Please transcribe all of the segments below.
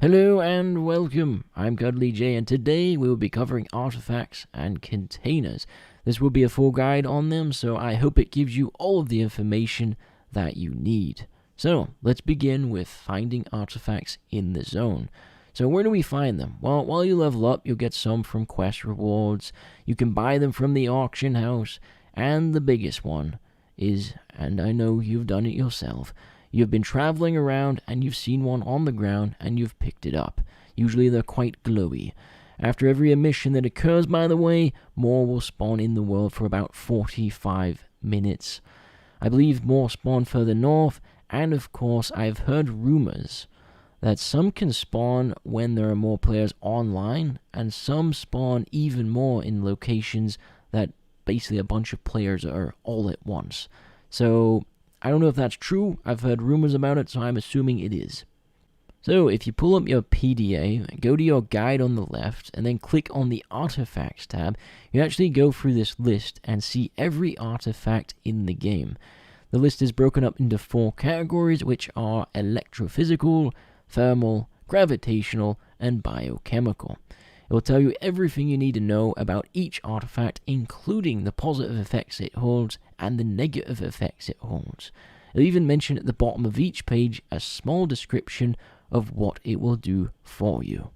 Hello and welcome, I'm CuddlyJay, and today we will be covering artifacts and containers. This will be a full guide on them, so I hope it gives you all of the information that you need. So, let's begin with finding artifacts in the zone. So where do we find them? Well, while you level up, you'll get some from quest rewards, you can buy them from the auction house, and the biggest one is, and I know you've done it yourself, you've been traveling around and you've seen one on the ground and you've picked it up. Usually they're quite glowy. After every emission that occurs, by the way, more will spawn in the world for about 45 minutes. I believe more spawn further north, and of course I've heard rumors that some can spawn when there are more players online, and some spawn even more in locations that basically a bunch of players are all at once. So I don't know if that's true. I've heard rumors about it, so I'm assuming it is. So if you pull up your PDA, go to your guide on the left, and then click on the Artifacts tab, you actually go through this list and see every artifact in the game. The list is broken up into 4 categories, which are electrophysical, thermal, gravitational, and biochemical. It will tell you everything you need to know about each artifact, including the positive effects it holds and the negative effects it holds. It'll even mention at the bottom of each page a small description of what it will do for you.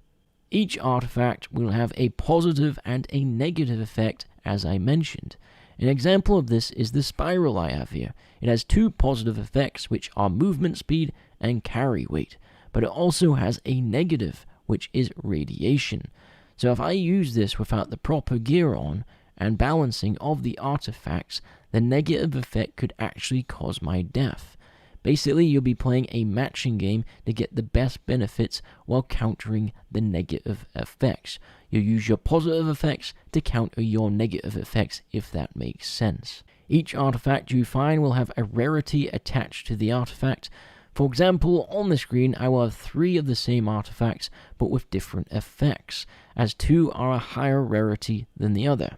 Each artifact will have a positive and a negative effect, as I mentioned. An example of this is the spiral I have here. It has 2 positive effects, which are movement speed and carry weight, but it also has a negative, which is radiation. So if I use this without the proper gear on and balancing of the artifacts, the negative effect could actually cause my death. Basically, you'll be playing a matching game to get the best benefits while countering the negative effects. You'll use your positive effects to counter your negative effects, if that makes sense. Each artifact you find will have a rarity attached to the artifact. For example, on the screen I will have 3 of the same artifacts, but with different effects, as 2 are a higher rarity than the other.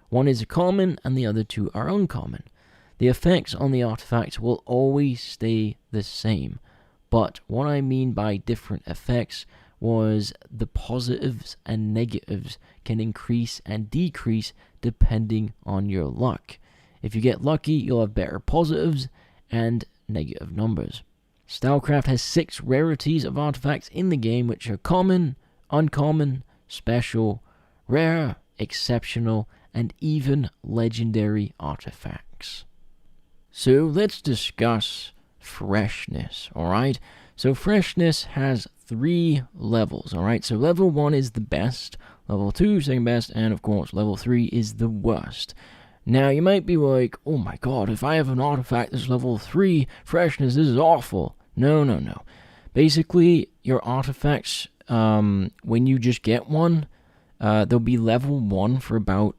One is common and the other 2 are uncommon. The effects on the artifacts will always stay the same, but what I mean by different effects was the positives and negatives can increase and decrease depending on your luck. If you get lucky, you'll have better positives and negative numbers. STALCRAFT has 6 rarities of artifacts in the game, which are common, uncommon, special, rare, exceptional, and even legendary artifacts. So let's discuss freshness, alright? So freshness has 3 levels, alright? So level 1 is the best, level 2 second best, and of course level 3 is the worst. Now you might be like, oh my god, if I have an artifact that's level 3 freshness, this is awful. No. Basically, your artifacts, when you just get one, they'll be level 1 for about,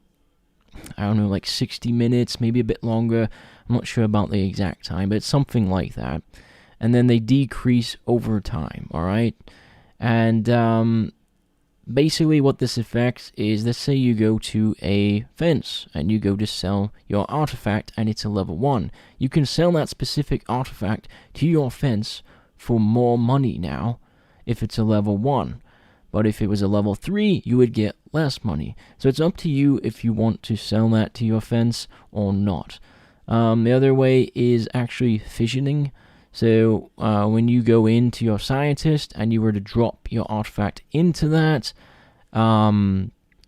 I don't know, like 60 minutes, maybe a bit longer. I'm not sure about the exact time, but it's something like that. And then they decrease over time, alright? And basically what this affects is, let's say you go to a fence and you go to sell your artifact and it's a level 1. You can sell that specific artifact to your fence for more money now if it's a level 1. But if it was a level 3, you would get less money. So it's up to you if you want to sell that to your fence or not. The other way is actually fissioning. So when you go into your scientist and you were to drop your artifact into that,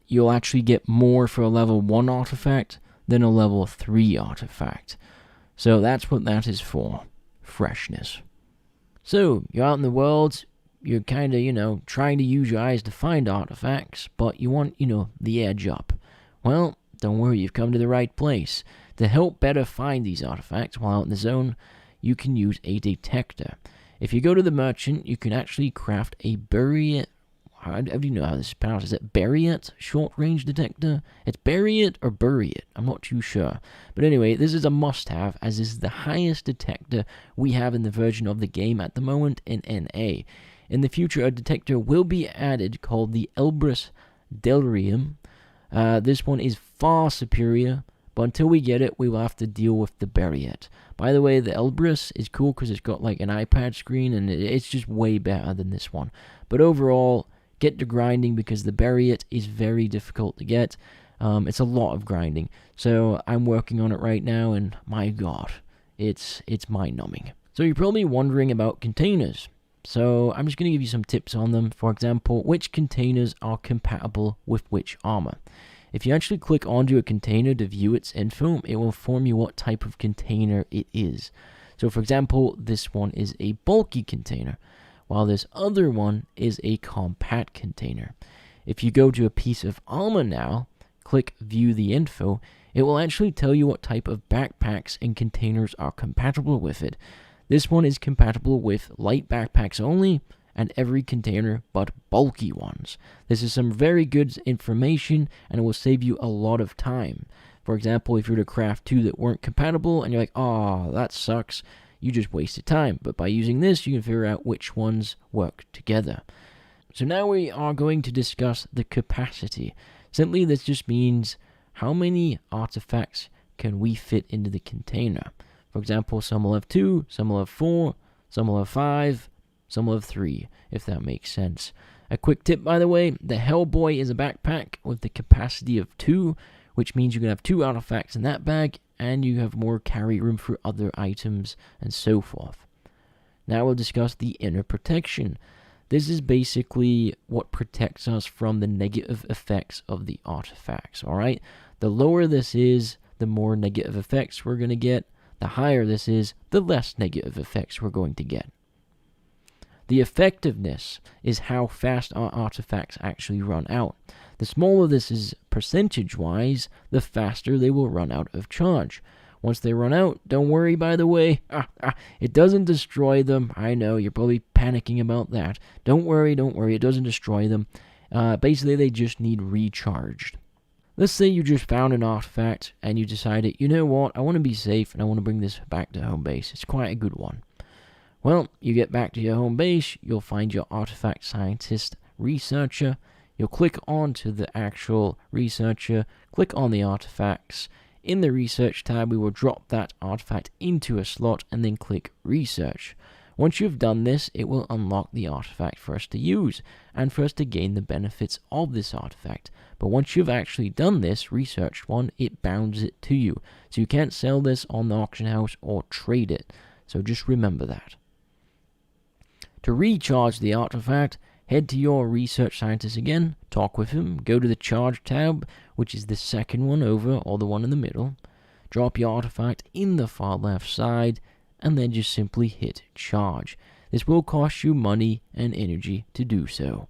you'll actually get more for a level 1 artifact than a level 3 artifact. So that's what that is for. Freshness. So you're out in the world, you're kind of, trying to use your eyes to find artifacts, but you want, the edge up. Well, don't worry, you've come to the right place. To help better find these artifacts while out in the zone, you can use a detector. If you go to the merchant, you can actually craft a bury it. How do you know how this is pronounced? Is it bury it short range detector? It's bury it or bury it. I'm not too sure. But anyway, this is a must have, as this is the highest detector we have in the version of the game at the moment in NA. In the future, a detector will be added called the Elbrus Delirium. This one is far superior, But until we get it, we will have to deal with the Bury It. By the way, the Elbrus is cool because it's got like an iPad screen, and it's just way better than this one. But overall, get to grinding because the Bury It is very difficult to get. It's a lot of grinding. So I'm working on it right now, and my god, it's mind-numbing. So you're probably wondering about containers. So I'm just going to give you some tips on them. For example, which containers are compatible with which armor. If you actually click onto a container to view its info, it will inform you what type of container it is. So for example, this one is a bulky container, while this other one is a compact container. If you go to a piece of armor now, click view the info, it will actually tell you what type of backpacks and containers are compatible with it. This one is compatible with light backpacks only, and every container but bulky ones. This is some very good information, and it will save you a lot of time. For example, if you were to craft two that weren't compatible, and you're like, oh, that sucks, you just wasted time. But by using this, you can figure out which ones work together. So now we are going to discuss the capacity. Simply, this just means how many artifacts can we fit into the container. For example, some will have 2, some will have 4, some will have 5, some will have 3, if that makes sense. A quick tip, by the way, the Hellboy is a backpack with the capacity of 2, which means you can have 2 artifacts in that bag, and you have more carry room for other items, and so forth. Now we'll discuss the inner protection. This is basically what protects us from the negative effects of the artifacts, alright? The lower this is, the more negative effects we're going to get. The higher this is, the less negative effects we're going to get. The effectiveness is how fast our artifacts actually run out. The smaller this is percentage-wise, the faster they will run out of charge. Once they run out, don't worry, by the way, it doesn't destroy them. I know, you're probably panicking about that. Don't worry, it doesn't destroy them. Basically, they just need recharged. Let's say you just found an artifact, and you decided, you know what, I want to be safe, and I want to bring this back to home base. It's quite a good one. Well, you get back to your home base, you'll find your artifact scientist researcher. You'll click onto the actual researcher, click on the artifacts. In the research tab, we will drop that artifact into a slot and then click research. Once you've done this, it will unlock the artifact for us to use and for us to gain the benefits of this artifact. But once you've actually done this researched one, it bounds it to you. So you can't sell this on the auction house or trade it. So just remember that. To recharge the artifact, head to your research scientist again, talk with him, go to the charge tab, which is the second one over or the one in the middle, drop your artifact in the far left side, and then just simply hit charge. This will cost you money and energy to do so.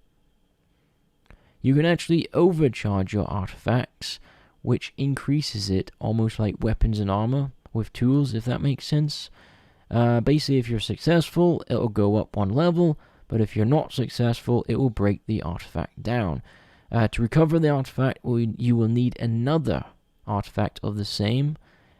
You can actually overcharge your artifacts, which increases it almost like weapons and armor with tools, if that makes sense. Basically, if you're successful, it'll go up one level, but if you're not successful, it will break the artifact down. To recover the artifact, you will need another artifact of the same,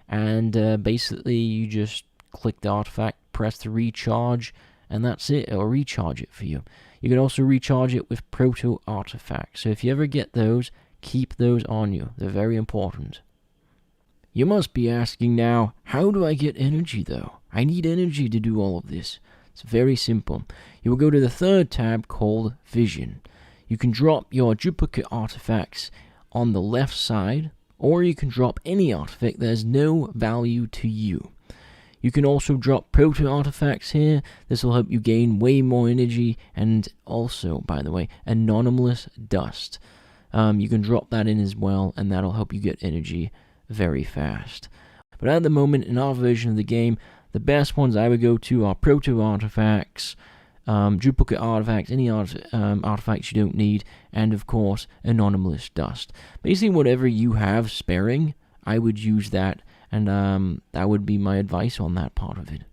and basically you just click the artifact, press the recharge, and that's it. It'll recharge it for you. You can also recharge it with proto artifacts, so if you ever get those, keep those on you. They're very important. You must be asking now, how do I get energy though? I need energy to do all of this. It's very simple. You will go to the third tab called Vision. You can drop your duplicate artifacts on the left side, or you can drop any artifact that has no value to you. You can also drop proto artifacts here. This will help you gain way more energy, and also, by the way, anomalous dust. You can drop that in as well, and that'll help you get energy very fast. But at the moment, in our version of the game, the best ones I would go to are proto artifacts, duplicate artifacts, any artifacts you don't need, and of course, anomalous dust. Basically, whatever you have sparing, I would use that, and that would be my advice on that part of it.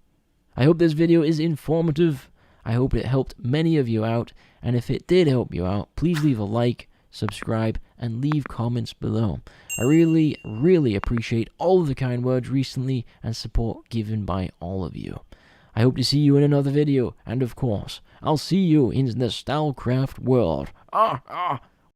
I hope this video is informative. I hope it helped many of you out, and if it did help you out, please leave a like, subscribe, and leave comments below. I really, really appreciate all of the kind words recently and support given by all of you. I hope to see you in another video, and of course, I'll see you in the STALCRAFT world.